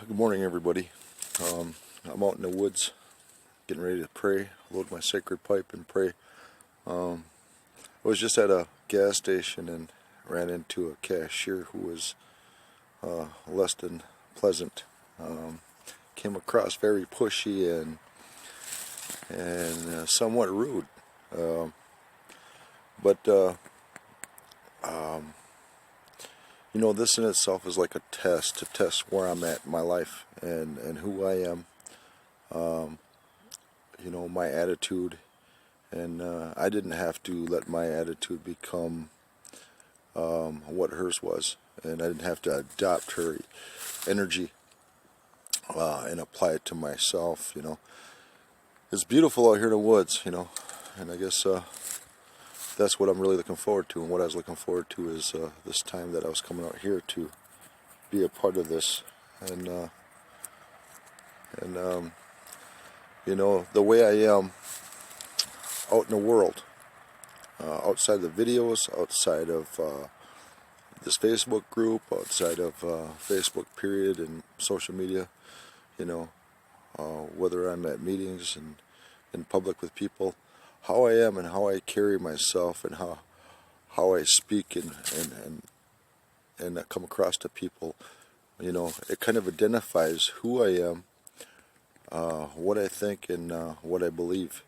Good morning, everybody. I'm out in the woods getting ready to pray, load my sacred pipe and pray. I was just at a gas station and ran into a cashier who was less than pleasant. Came across very pushy and somewhat rude. But this in itself is like a test to test where I'm at in my life and who I am. My attitude, and I didn't have to let my attitude become what hers was, and I didn't have to adopt her energy and apply it to myself. It's beautiful out here in the woods, and I guess that's what I'm really looking forward to. And what I was looking forward to is this time that I was coming out here to be a part of this, and the way I am out in the world, outside the videos, outside of this Facebook group, outside of Facebook period and social media, whether I'm at meetings and in public with people, how I am and how I carry myself and how I speak and come across to people, it kind of identifies who I am, what I think, and what I believe.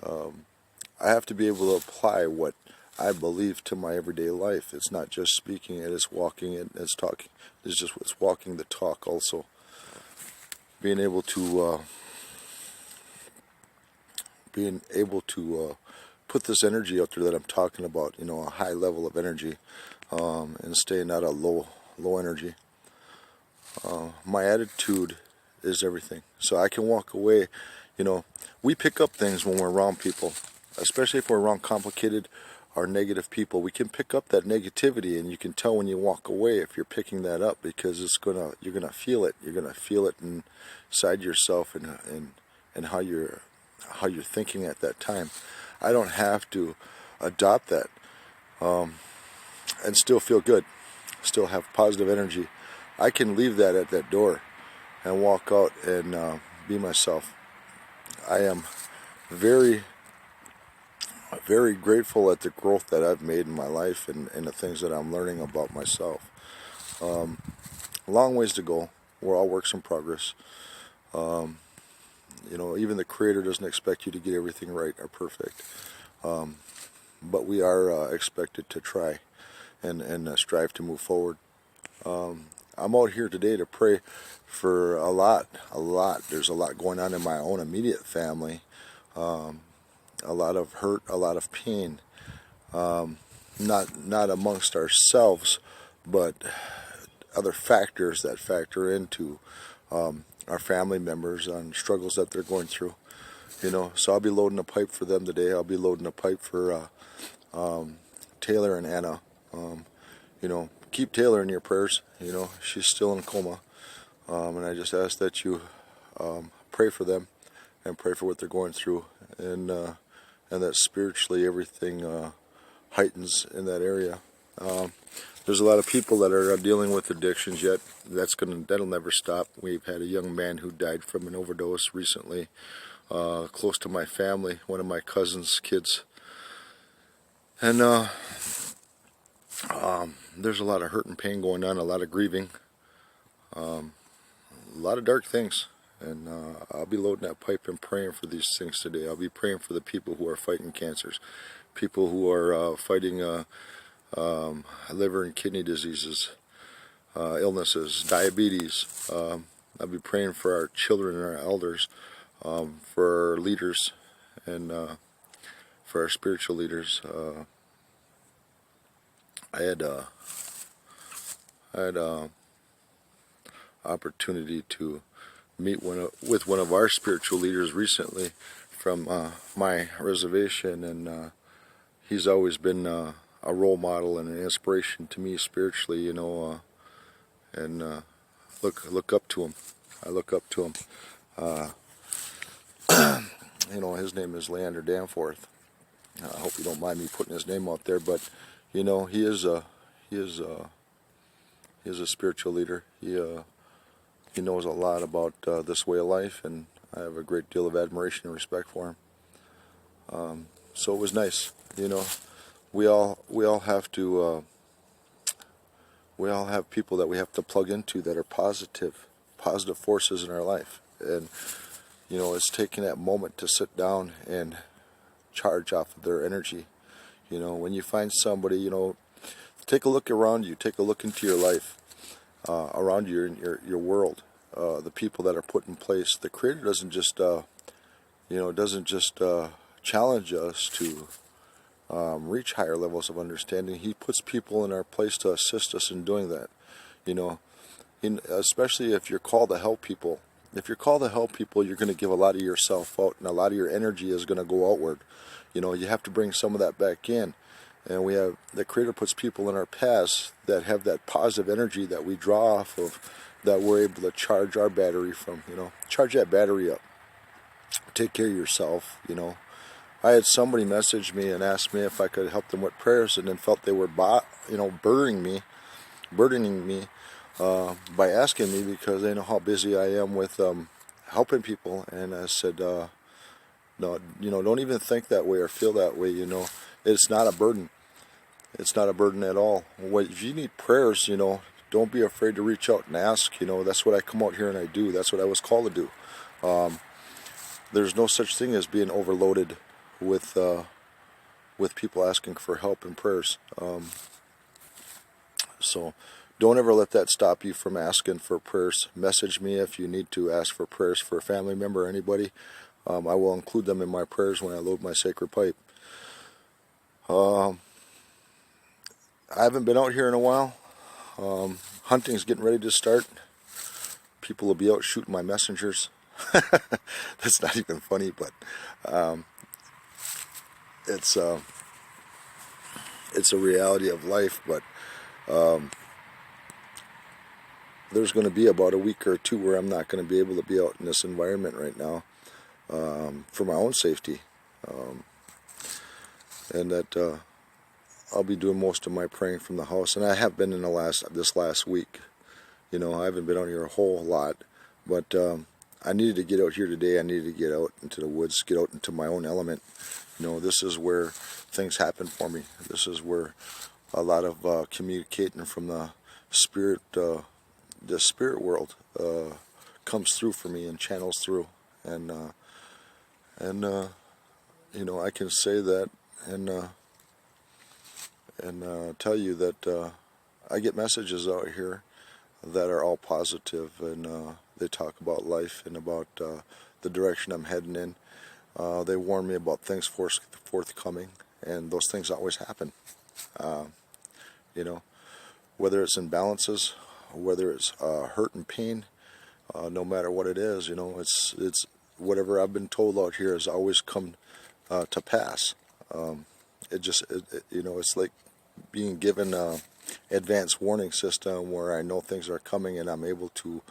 I have to be able to apply what I believe to my everyday life. It's not just speaking it, it's walking it, it's talking. It's walking the talk also. Being able to put this energy out there that I'm talking about, a high level of energy, and staying at a low energy. My attitude is everything. So I can walk away. We pick up things when we're around people, especially if we're around complicated or negative people. We can pick up that negativity, and you can tell when you walk away if you're picking that up, because you're gonna feel it. You're gonna feel it inside yourself and how you're thinking at that time. I don't have to adopt that and still feel good, still have positive energy. I can leave that at that door and walk out and be myself. I am very, very grateful at the growth that I've made in my life and the things that I'm learning about myself. A long ways to go. We're all works in progress. Even the Creator doesn't expect you to get everything right or perfect. But we are expected to try and strive to move forward. I'm out here today to pray for a lot. There's a lot going on in my own immediate family. A lot of hurt, a lot of pain. Not amongst ourselves, but other factors that factor into our family members and struggles that they're going through. So I'll be loading a pipe for them today. I'll be loading a pipe for Taylor and Anna. Keep Taylor in your prayers. She's still in a coma, and I just ask that you pray for them and pray for what they're going through, and that spiritually everything heightens in that area. There's a lot of people that are dealing with addictions yet. That'll never stop. We've had a young man who died from an overdose recently, close to my family, one of my cousin's kids, and there's a lot of hurt and pain going on, a lot of grieving, a lot of dark things. And I'll be loading that pipe and praying for these things today. I'll be praying for the people who are fighting cancers, people who are fighting liver and kidney diseases, illnesses, diabetes. I'll be praying for our children and our elders, for our leaders, and for our spiritual leaders. I had opportunity to meet with one of our spiritual leaders recently from my reservation, and he's always been a role model and an inspiration to me spiritually, and look up to him. I look up to him. His name is Leander Danforth. I hope you don't mind me putting his name out there, but he is a spiritual leader. He he knows a lot about this way of life, and I have a great deal of admiration and respect for him. So it was nice, you know. We all have to. We all have people that we have to plug into that are positive forces in our life, and you know, it's taking that moment to sit down and charge off of their energy. You know, when you find somebody, you know, take a look around you, take a look into your life, around you in your world, the people that are put in place. The Creator doesn't just, challenge us to reach higher levels of understanding. He puts people in our place to assist us in doing that. You know, especially if you're called to help people. If you're called to help people, you're going to give a lot of yourself out, and a lot of your energy is going to go outward. You know, you have to bring some of that back in. And the Creator puts people in our paths that have that positive energy that we draw off of, that we're able to charge our battery from, you know. Charge that battery up. Take care of yourself, you know. I had somebody message me and ask me if I could help them with prayers, and then felt they were, burdening me by asking me, because they know how busy I am with helping people. And I said, no, you know, don't even think that way or feel that way. You know, it's not a burden. It's not a burden at all. If you need prayers, you know, don't be afraid to reach out and ask. You know, that's what I come out here and I do. That's what I was called to do. There's no such thing as being overloaded with people asking for help and prayers. So don't ever let that stop you from asking for prayers. Message me if you need to ask for prayers for a family member or anybody. I will include them in my prayers when I load my sacred pipe. I haven't been out here in a while. Hunting's getting ready to start. People will be out shooting my messengers. That's not even funny, but it's a reality of life. But there's going to be about a week or two where I'm not going to be able to be out in this environment right now, for my own safety, and that I'll be doing most of my praying from the house. And I have been in this last week. You know, I haven't been out here a whole lot, but I needed to get out here today. I needed to get out into the woods, get out into my own element. You know, this is where things happen for me. This is where a lot of communicating from the spirit world comes through for me and channels through. And you know, I can say that and tell you that I get messages out here that are all positive, and they talk about life and about the direction I'm heading in. They warn me about things forthcoming, and those things always happen. You know, whether it's imbalances, whether it's hurt and pain, no matter what it is, you know, it's whatever I've been told out here has always come to pass. You know, it's like being given a advanced warning system where I know things are coming, and I'm able to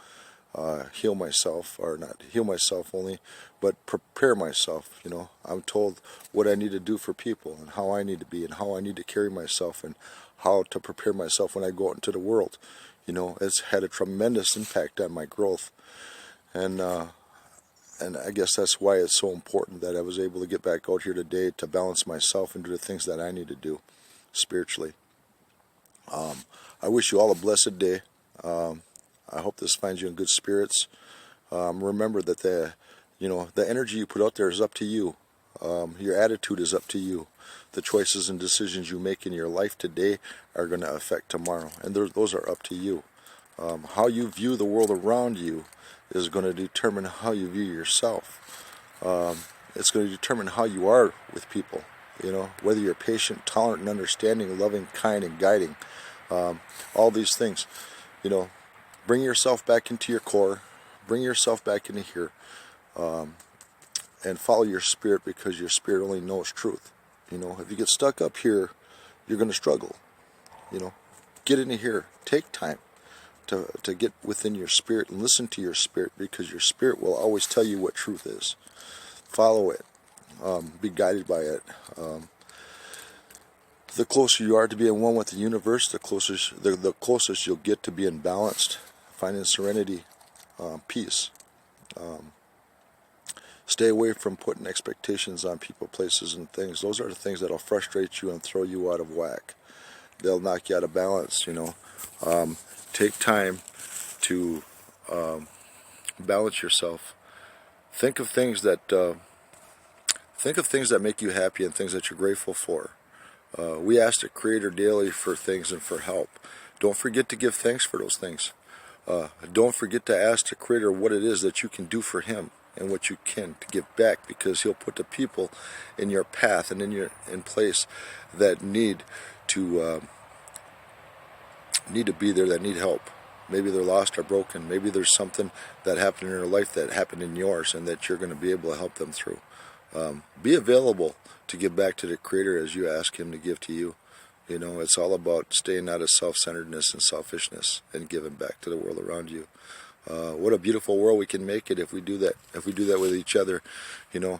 heal myself, or not heal myself only, but prepare myself. You know, I'm told what I need to do for people, and how I need to be, and how I need to carry myself, and how to prepare myself when I go out into the world. You know, it's had a tremendous impact on my growth, and I guess that's why it's so important that I was able to get back out here today to balance myself and do the things that I need to do spiritually. I wish you all a blessed day. I hope this finds you in good spirits. Remember that the energy you put out there is up to you. Your attitude is up to you. The choices and decisions you make in your life today are going to affect tomorrow, and those are up to you. How you view the world around you is going to determine how you view yourself. It's going to determine how you are with people. You know, whether you're patient, tolerant, and understanding, loving, kind, and guiding. All these things. You know, bring yourself back into your core. Bring yourself back into here. And follow your spirit, because your spirit only knows truth. You know, if you get stuck up here, you're going to struggle. You know, get into here. Take time to get within your spirit and listen to your spirit, because your spirit will always tell you what truth is. Follow it. Be guided by it. The closer you are to being one with the universe, the closest you'll get to being balanced, finding serenity, peace. Stay away from putting expectations on people, places, and things. Those are the things that'll frustrate you and throw you out of whack. They'll knock you out of balance, you know. Take time to balance yourself. Think of things that make you happy and things that you're grateful for. We ask the Creator daily for things and for help. Don't forget to give thanks for those things. Don't forget to ask the Creator what it is that you can do for Him and what you can to give back, because He'll put the people in your path and in place that need to be there, that need help. Maybe they're lost or broken. Maybe there's something that happened in their life that happened in yours and that you're going to be able to help them through. Be available to give back to the Creator as you ask Him to give to you. You know, it's all about staying out of self-centeredness and selfishness and giving back to the world around you. What a beautiful world we can make it if we do that. If we do that with each other, you know.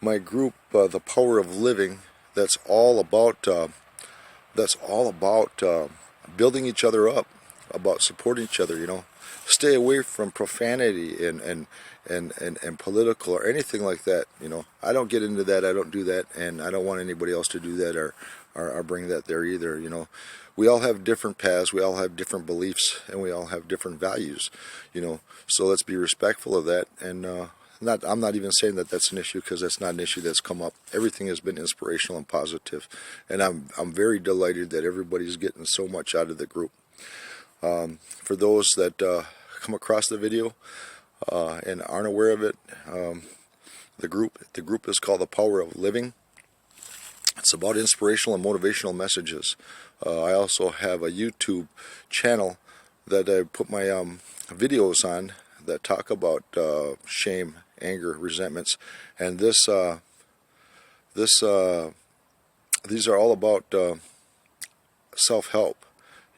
My group, The Power of Living, that's all about building each other up, about supporting each other. You know, stay away from profanity and political or anything like that. You know, I don't get into that. I don't do that, and I don't want anybody else to do that or bring that there either. You know, we all have different paths, we all have different beliefs, and we all have different values. You know, so let's be respectful of that. And I'm not even saying that that's an issue, because that's not an issue that's come up. Everything has been inspirational and positive, and I'm very delighted that everybody's getting so much out of the group. For those that come across the video and aren't aware of it, the group is called The Power of Living. It's about inspirational and motivational messages. I also have a YouTube channel that I put my videos on that talk about shame, anger, resentments, and these are all about self-help.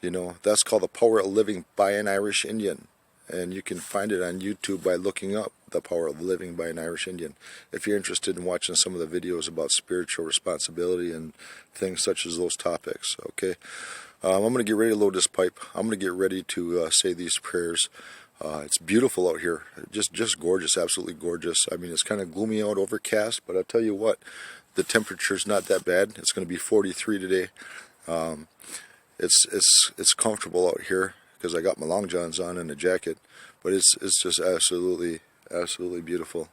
You know, that's called The Power of Living by an Irish Indian, and you can find it on YouTube by looking up The Power of Living by an Irish Indian if you're interested in watching some of the videos about spiritual responsibility and things such as those topics. Okay, I'm going to get ready to load this pipe. I'm going to get ready to say these prayers. It's beautiful out here, just gorgeous, absolutely gorgeous. I mean, it's kind of gloomy out, overcast, but I'll tell you what, the temperature's not that bad. It's going to be 43 today. It's comfortable out here because I got my long johns on and a jacket, but it's just absolutely beautiful.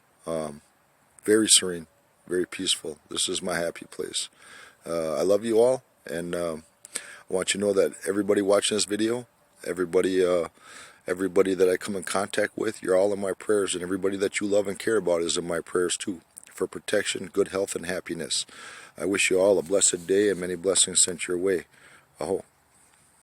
Very serene, very peaceful. This is my happy place. I love you all, and I want you to know that everybody watching this video, everybody that I come in contact with, you're all in my prayers, and everybody that you love and care about is in my prayers too, for protection, good health, and happiness. I wish you all a blessed day and many blessings sent your way. Aho.